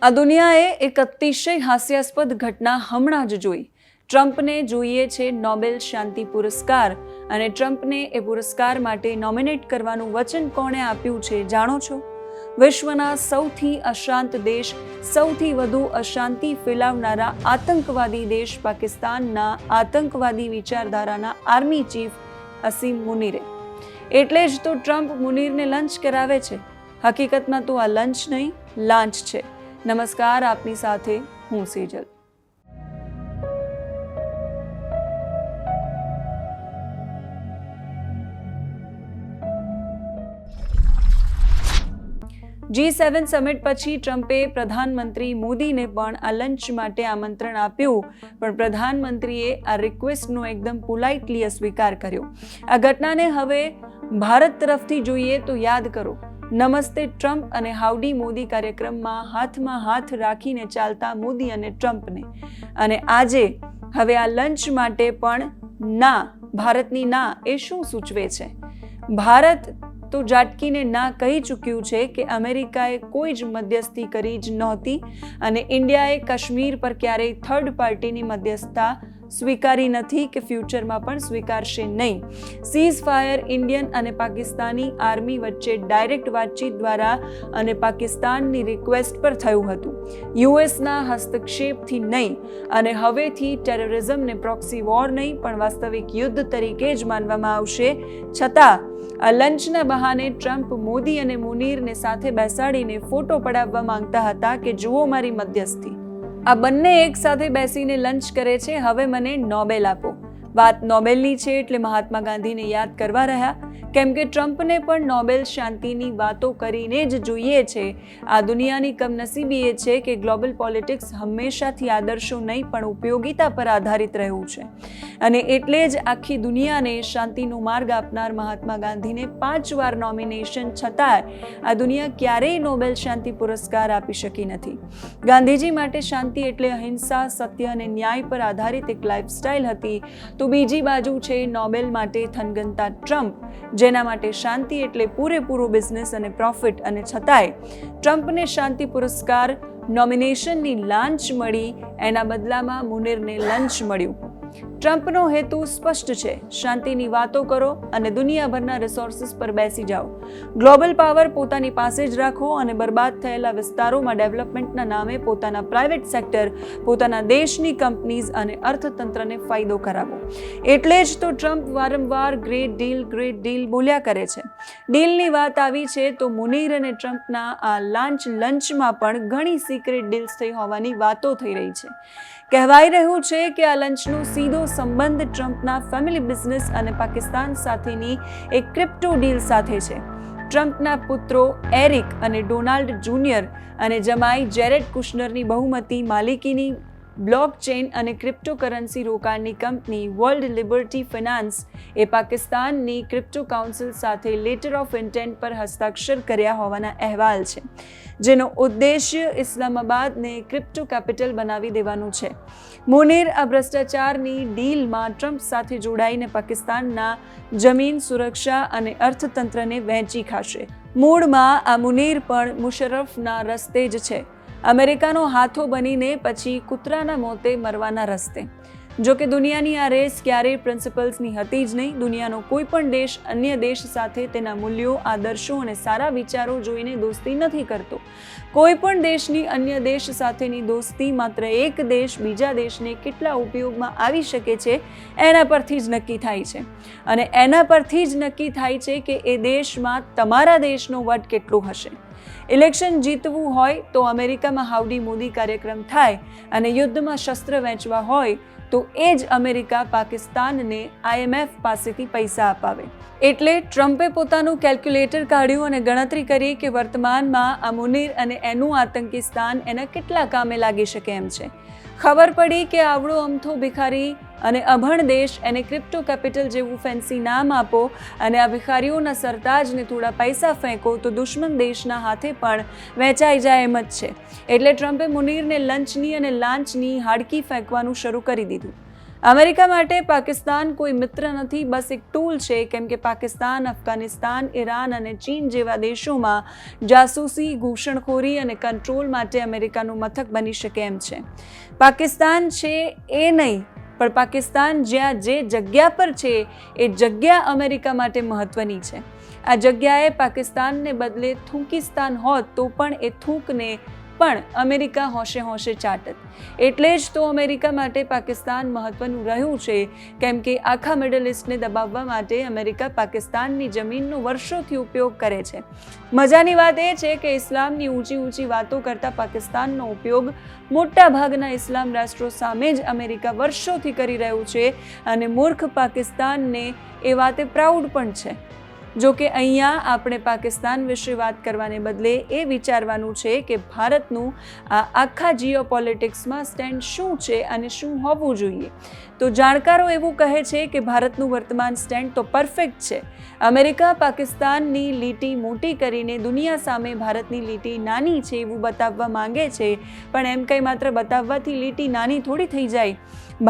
આ દુનિયાએ એક અતિશય હાસ્યાસ્પદ ઘટના હમણાં જ જોઈ. ટ્રમ્પને જોઈએ છે નોબેલ શાંતિ પુરસ્કાર અને ટ્રમ્પને એ પુરસ્કાર માટે નોમિનેટ કરવાનું વચન કોણે આપ્યું છે જાણો છો? વિશ્વના સૌથી અશાંત દેશ, સૌથી વધુ અશાંતિ ફેલાવનારા આતંકવાદી દેશ પાકિસ્તાનના આતંકવાદી વિચારધારાના આર્મી ચીફ અસીમ મુનીરે. એટલે જ તો ટ્રમ્પ મુનીરને લંચ કરાવે છે. હકીકતમાં તો આ લંચ નહીં, લાંચ છે. નમસ્કાર, આપની સાથે હું સેજલ. G7 સમિટ પછી ટ્રમ્પે પ્રધાનમંત્રી મોદીને પણ આ લંચ માટે આમંત્રણ આપ્યું, પણ પ્રધાનમંત્રીએ આ રિક્વેસ્ટનો એકદમ પોલાઇટલી અસ્વીકાર કર્યો. આ ઘટનાને હવે ભારત તરફથી જોઈએ તો યાદ કરો, નમસ્તે ટ્રમ્પ અને હાઉડી મોદી કાર્યક્રમમાં હાથમાં હાથ રાખીને ચાલતા મોદી અને ટ્રમ્પને. અને આજે હવે આ લંચ માટે પણ ના, ભારતની ના એ શું સૂચવે છે? ભારત તો જાટકીને ના કહી ચૂક્યું છે કે અમેરિકાએ કોઈ જ મધ્યસ્થી કરી જ નહોતી અને ઇન્ડિયાએ કાશ્મીર પર ક્યારેય થર્ડ પાર્ટીની મધ્યસ્થતા સ્વીકારી નથી કે ફ્યુચરમાં પણ સ્વીકારશે નહીં. સીઝ ફાયર ઇન્ડિયન અને પાકિસ્તાની આર્મી વચ્ચે ડાયરેક્ટ વાતચીત દ્વારા અને પાકિસ્તાનની રિક્વેસ્ટ પર થયું હતું, યુએસના હસ્તક્ષેપથી નહીં. અને હવેથી ટેરરિઝમને પ્રોક્સી વોર નહીં પણ વાસ્તવિક યુદ્ધ તરીકે જ માનવામાં આવશે. છતાં આ લંચના બહાને ટ્રમ્પ મોદી અને મુનીરને સાથે બેસાડીને ફોટો પડાવવા માંગતા હતા કે જુઓ મારી મધ્યસ્થી. આ બંને એક સાથે બેસીને લંચ કરે છે, હવે મને નોબેલ આપો. વાત નોબેલની છે એટલે મહાત્મા ગાંધીને યાદ કરવા રહ્યા, કેમ કે ટ્રમ્પને પણ નોબેલ શાંતિની વાતો કરીને જ જોઈએ છે. આ દુનિયાની કમનસીબી એ છે કે ગ્લોબલ પોલિટિક્સ હંમેશાથી આદર્શો નહીં પણ ઉપયોગિતા પર આધારિત રહ્યું છે. અને એટલે જ આખી દુનિયાને શાંતિનો માર્ગ આપનાર મહાત્મા ગાંધીને 5 વાર નોમિનેશન છતાંય આ દુનિયા ક્યારેય નોબેલ શાંતિ પુરસ્કાર આપી શકી નથી. ગાંધીજી માટે શાંતિ એટલે અહિંસા, સત્ય અને ન્યાય પર આધારિત એક લાઇફસ્ટાઇલ હતી. તો બીજી બાજુ છે નોબેલ માટે થનગનતા ટ્રમ્પ, જેના માટે શાંતિ એટલે પૂરેપૂરો બિઝનેસ અને પ્રોફિટ. અને છતાંય ટ્રમ્પને શાંતિ પુરસ્કાર નોમિનેશનની લાંચ મળી, એના બદલામાં મુનીરને લંચ મળ્યું. ટ્રમ્પનો હેતુ સ્પષ્ટ છે, શાંતિની વાતો કરો અને દુનિયાભરના રિસોર્સિસ પર બેસી જાઓ. ગ્લોબલ પાવર પોતાની પાસે જ રાખો અને બરબાદ થયેલા વિસ્તારોમાં ડેવલપમેન્ટના નામે પોતાના પ્રાઇવેટ સેક્ટર, પોતાના દેશની કંપનીઝ અને અર્થતંત્રને ફાયદો કરાવો. એટલે જ તો ટ્રમ્પ વારંવાર ગ્રેટ ડીલ બોલ્યા કરે છે. ડીલની વાત આવી છે તો મુનીર અને ટ્રમ્પના આ લંચમાં પણ ઘણી સિક્રેટ ડીલ્સ થઈ હોવાની વાતો થઈ રહી છે. કહેવાઈ રહ્યું છે કે આ લંચનો સીધો સંબંધ ટ્રમ્પના ફેમિલી બિઝનેસ અને પાકિસ્તાન સાથેની એક ક્રિપ્ટો ડીલ સાથે છે. ટ્રમ્પના પુત્રો એરિક અને ડોનાલ્ડ જુનિયર અને જમાઈ જેરેડ કુશનરની બહુમતી માલિકીની બ્લોકચેન અને ક્રિપ્ટોકરન્સી રોકાણની કંપની વર્લ્ડ લિબર્ટી ફિનાન્સ એ પાકિસ્તાનની ક્રિપ્ટો કાઉન્સિલ સાથે લેટર ઓફ ઇન્ટેન્ટ પર હસ્તાક્ષર કર્યા હોવાના અહેવાલ છે, જેનો ઉદ્દેશ્ય ઇસ્લામાબાદને ક્રિપ્ટો કેપિટલ બનાવી દેવાનું છે. મુનીર આ ભ્રષ્ટાચારની ડીલમાં ટ્રમ્પ સાથે જોડાઈને પાકિસ્તાનના જમીન, સુરક્ષા અને અર્થતંત્રને વહેંચી ખાશે. મૂળમાં આ મુનીર પણ મુશર્રફના રસ્તે જ છે, અમેરિકાનો હાથો બનીને પછી કૂતરાના મોતે મરવાના રસ્તે. જો કે દુનિયાની આ રેસ ક્યારેય પ્રિન્સિપલ્સની હતી જ નહીં. દુનિયાનો કોઈ પણ દેશ અન્ય દેશ સાથે તેના મૂલ્યો, આદર્શો અને સારા વિચારો જોઈને દોસ્તી નથી કરતો. કોઈ પણ દેશની અન્ય દેશ સાથેની દોસ્તી માત્ર એક દેશ બીજા દેશને કેટલા ઉપયોગમાં આવી શકે છે એના પરથી જ નક્કી થાય છે. અને એના પરથી જ નક્કી થાય છે કે એ દેશમાં તમારા દેશનો વટ કેટલો હશે. ઇલેક્શન જીતવું હોય તો અમેરિકામાં હાઉડી મોદી કાર્યક્રમ થાય અને યુદ્ધમાં શસ્ત્ર વેચવા હોય તો એ જ અમેરિકા પાકિસ્તાનને IMF પાસેથી પૈસા અપાવે. એટલે ટ્રમ્પે પોતાનું કેલ્ક્યુલેટર કાઢ્યું અને ગણતરી કરી કે વર્તમાનમાં આ મુનીર અને એનું આતંકિસ્તાન એના કેટલા કામે લાગી શકે એમ છે. ખબર પડી કે આવડો અમથો ભિખારી અને અભણ દેશ, એને ક્રિપ્ટો કેપિટલ જેવું ફેન્સી નામ આપો અને આ ભિખારીઓના સરતાજને થોડા પૈસા ફેંકો તો દુશ્મન દેશના હાથે પણ વહેંચાઈ જાય એમ જ છે. એટલે ટ્રમ્પે મુનીરને લંચની અને લાંચની હાડકી ફેંકવાનું શરૂ કરી દીધું. અમેરિકા માટે પાકિસ્તાન કોઈ મિત્ર નથી, બસ એક ટૂલ છે, કેમ કે પાકિસ્તાન, અફઘાનિસ્તાન, ઈરાન અને ચીન જેવા દેશોમાં જાસૂસી, ઘૂસણખોરી અને કંટ્રોલ માટે અમેરિકાનું મથક બની શકે એમ છે. પાકિસ્તાન છે એ નહીં, પણ પાકિસ્તાન જ્યાં જે જગ્યા પર છે એ જગ્યા અમેરિકા માટે મહત્વની છે. આ જગ્યાએ પાકિસ્તાનને બદલે થૂંકિસ્તાન હોત તો પણ એ થૂંકને પણ અમેરિકા હોશે હોશે ચાટત. એટલે જ તો અમેરિકા માટે પાકિસ્તાન મહત્વનું રહ્યું છે, કેમ કે આખા મિડલ ઇસ્ટને દબાવવા માટે અમેરિકા પાકિસ્તાનની જમીનનો વર્ષોથી ઉપયોગ કરે છે. મજાની વાત એ છે કે ઇસ્લામની ઊંચી વાતો કરતા પાકિસ્તાનનો ઉપયોગ મોટા ભાગના ઇસ્લામ રાષ્ટ્રો સામે જ અમેરિકા વર્ષોથી કરી રહ્યું છે અને મૂર્ખ પાકિસ્તાનને એ વાતે પ્રાઉડ પણ છે. જો કે અહીંયા આપણે પાકિસ્તાન વિશે વાત કરવાને બદલે એ વિચારવાનું છે કે ભારતનું આ આખા જીઓપોલિટિક્સમાં સ્ટેન્ડ શું છે અને શું હોવું જોઈએ. તો જાણકારો એવું કહે છે કે ભારતનું વર્તમાન સ્ટેન્ડ તો પરફેક્ટ છે. અમેરિકા પાકિસ્તાનની લીટી મોટી કરીને દુનિયા સામે ભારતની લીટી નાની છે એવું બતાવવા માંગે છે, પણ એમ કંઈ માત્ર બતાવવાથી લીટી નાની થોડી થઈ જાય.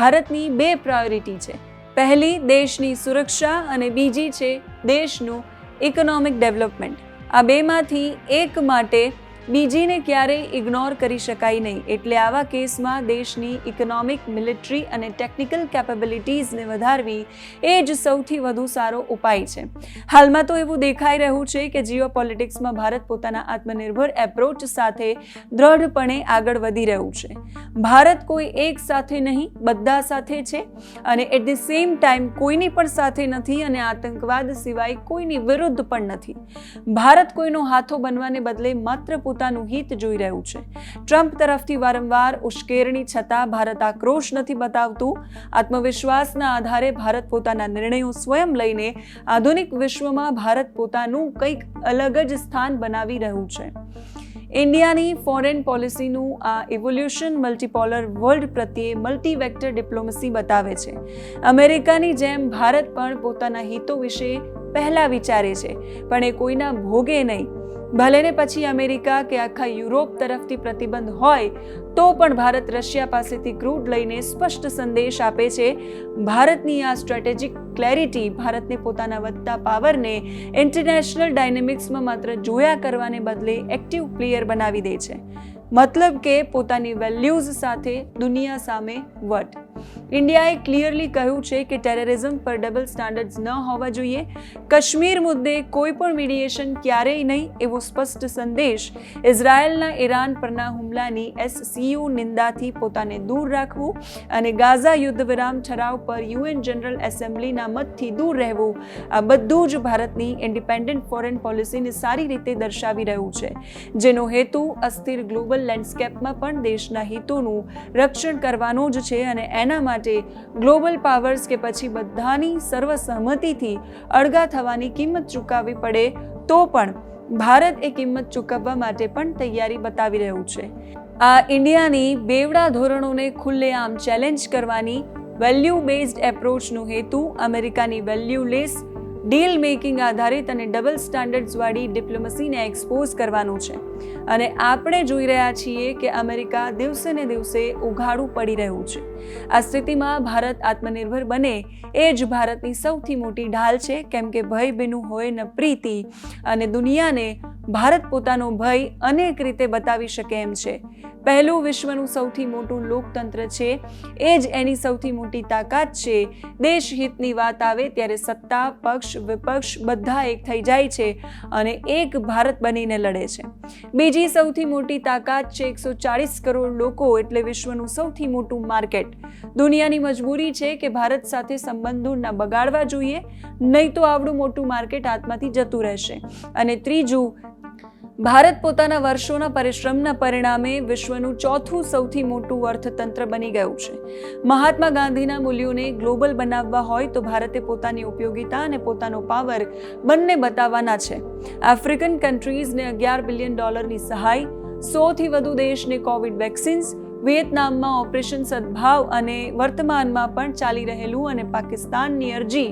ભારતની બે પ્રાયોરિટી છે. પહેલી દેશની સુરક્ષા અને બીજી છે દેશનું ઇકોનોમિક ડેવલપમેન્ટ. આ બેમાંથી એક માટે બીજીને ક્યારેય ઇગ્નોર કરી શકાય નહીં. એટલે આવા કેસમાં દેશની ઇકોનોમિક, મિલિટરી અને ટેકનિકલ કેપેબિલિટીઝને વધારવી એ જ સૌથી વધુ સારો ઉપાય છે. હાલમાં તો એવું દેખાઈ રહ્યું છે કે જીઓપોલિટિક્સમાં ભારત પોતાના આત્મનિર્ભર એપ્રોચ સાથે દ્રઢપણે આગળ વધી રહ્યું છે. ભારત કોઈ એક સાથે નહીં, બધા સાથે છે અને એટ ધ સેમ ટાઈમ કોઈની પણ સાથે નથી અને આતંકવાદ સિવાય કોઈની વિરુદ્ધ પણ નથી. ભારત કોઈનો હાથો બનવાને બદલે માત્ર પોતાનું હિત જોઈ રહ્યું છે. ટ્રમ્પ તરફથી વારંવાર ઉશ્કેરણી છતાં ભારત આક્રોશ નથી બતાવતું. આત્મવિશ્વાસના આધારે ભારત પોતાના નિર્ણયો સ્વયં લઈને આધુનિક વિશ્વમાં ભારત પોતાનું કંઈક અલગ જ સ્થાન બનાવી રહ્યું છે. ઇન્ડિયાની ફોરેન પોલિસીનું આ ઇવોલ્યુશન મલ્ટીપોલર વર્લ્ડ પ્રત્યે મલ્ટીવેક્ટર ડિપ્લોમસી બતાવે છે. અમેરિકાની જેમ ભારત પણ પોતાના હિતો વિશે પહેલા વિચારે છે, પણ એ કોઈના ભોગે નહીં. ભલે ને પછી અમેરિકા કે આખા યુરોપ તરફથી પ્રતિબંધ હોય તો પણ ભારત રશિયા પાસેથી ક્રૂડ લઈને સ્પષ્ટ સંદેશ આપે છે. ભારતની આ સ્ટ્રેટેજિક ક્લેરિટી ભારતને પોતાના વધતા પાવરને ઇન્ટરનેશનલ ડાયનેમિક્સમાં માત્ર જોયા કરવાને બદલે એક્ટિવ પ્લેયર બનાવી દે છે. મતલબ કે પોતાની વેલ્યુઝ સાથે દુનિયા સામે વટ. ઇન્ડિયાએ ક્લિયરલી કહ્યું છે કે ટેરરિઝમ પર ડબલ સ્ટાન્ડર્ડ્સ ન હોવા જોઈએ. કાશ્મીર મુદ્દે કોઈ પણ મીડિયેશન ક્યારેય નહીં એવો સ્પષ્ટ સંદેશ. ઇઝરાયલના ઈરાન પરના હુમલાની SCO નિંદાથી પોતાને દૂર રાખવું અને ગાઝા યુદ્ધ વિરામ ઠરાવ પર UN જનરલ એસેમ્બલીના મતથી દૂર રહેવું, આ બધું જ ભારતની ઇન્ડિપેન્ડન્ટ ફોરેન પોલિસીને સારી રીતે દર્શાવી રહ્યું છે, જેનો હેતુ અસ્થિર ગ્લોબલ લેન્ડસ્કેપમાં પણ દેશના હિતોનું રક્ષણ કરવાનો જ છે. અને એના માટે ગ્લોબલ પાવર્સ કે પછી બધાની સર્વસહમતિથી અળગા થવાની કિંમત ચૂકવવી પડે તો પણ ભારત એ કિંમત ચૂકવવા માટે પણ તૈયારી બતાવી રહ્યું છે. આ ઇન્ડિયાની બેવડા ધોરણોને ખુલ્લેઆમ ચેલેન્જ કરવાની વેલ્યુ બેઝડ એપ્રોચનો હેતુ અમેરિકાની વેલ્યુલેસ ડીલ મેકિંગ આધારિત અને ડબલ સ્ટાન્ડર્ડ્સ વાળી ડિપ્લોમસીને એક્સપોઝ કરવાનું છે. અને આપણે જોઈ રહ્યા છીએ કે અમેરિકા દિવસે ને દિવસે ઉઘાડું પડી રહ્યું છે. આ સ્થિતિમાં ભારત આત્મનિર્ભર બને એ જ ભારતની સૌથી મોટી ઢાલ છે, કેમ કે ભય બિનું હોય ન પ્રીતિ અને દુનિયાને ભારત પોતાનો ભય અનેક રીતે બતાવી શકે એમ છે. પહેલું વિશ્વનું સૌથી મોટું લોકતંત્ર છે, એ જ એની સૌથી મોટી તાકાત છે. દેશ હિતની વાત આવે ત્યારે સત્તા, પક્ષ, વિપક્ષ બધા એક થઈ જાય છે અને એક ભારત બનીને લડે છે. બીજી સૌથી મોટી તાકાત છે 140 કરોડ લોકો, એટલે વિશ્વનું સૌથી મોટું માર્કેટ. દુનિયાની મજબૂરી છે કે ભારત સાથે સંબંધો ન બગાડવા જોઈએ, નહીં તો આવડું મોટું માર્કેટ હાથમાંથી જતું રહેશે. અને ત્રીજું, ભારત પોતાના વર્ષોના પરિશ્રમના પરિણામે વિશ્વનું ચોથું સૌથી મોટું અર્થતંત્ર બની ગયું છે. મહાત્મા ગાંધીના મૂલ્યોને ગ્લોબલ બનાવવા હોય તો ભારતે પોતાની ઉપયોગિતા અને પોતાનો પાવર બંને બતાવવાના છે. આફ્રિકન કન્ટ્રીઝને $11 બિલિયન સહાય, 100થી વધુ દેશને કોવિડ વેક્સિન્સ, વિયેતનામમાં ઓપરેશન સદભાવ અને વર્તમાનમાં પણ ચાલી રહેલું અને પાકિસ્તાનની અરજી,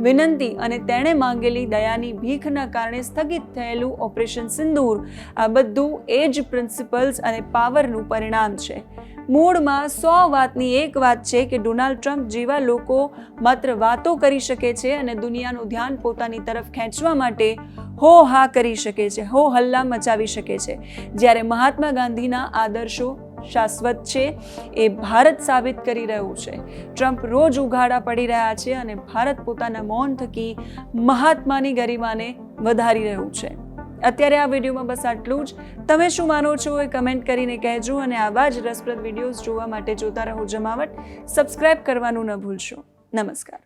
વિનંતી અને તેણે માંગેલી દયાની ભીખના કારણે સ્થગિત થયેલું ઓપરેશન સિંદૂર, આ બધું એ જ પ્રિન્સિપલ્સ અને પાવરનું પરિણામ છે. મૂળમાં 100 વાતની એક વાત છે કે ડોનાલ્ડ ટ્રમ્પ જેવા લોકો માત્ર વાતો કરી શકે છે અને દુનિયાનું ધ્યાન પોતાની તરફ ખેંચવા માટે હો હા કરી શકે છે, હો હલ્લા મચાવી શકે છે, જ્યારે મહાત્મા ગાંધીના આદર્શો શાશ્વત છે એ ભારત સાબિત કરી રહ્યું છે. ટ્રમ્પ રોજ ઉઘાડા પડી રહ્યા છે અને ભારત પોતાના મૌન થકી મહાત્માની ગરિમાને વધારી રહ્યું છે. અત્યારે આ વિડીયોમાં બસ આટલું જ. તમે શું માનો છો એ કમેન્ટ કરીને કહેજો અને આવા જ રસપ્રદ વિડીયોઝ જોવા માટે જોતા રહો જમાવટ. સબસ્ક્રાઇબ કરવાનું ન ભૂલશો. નમસ્કાર.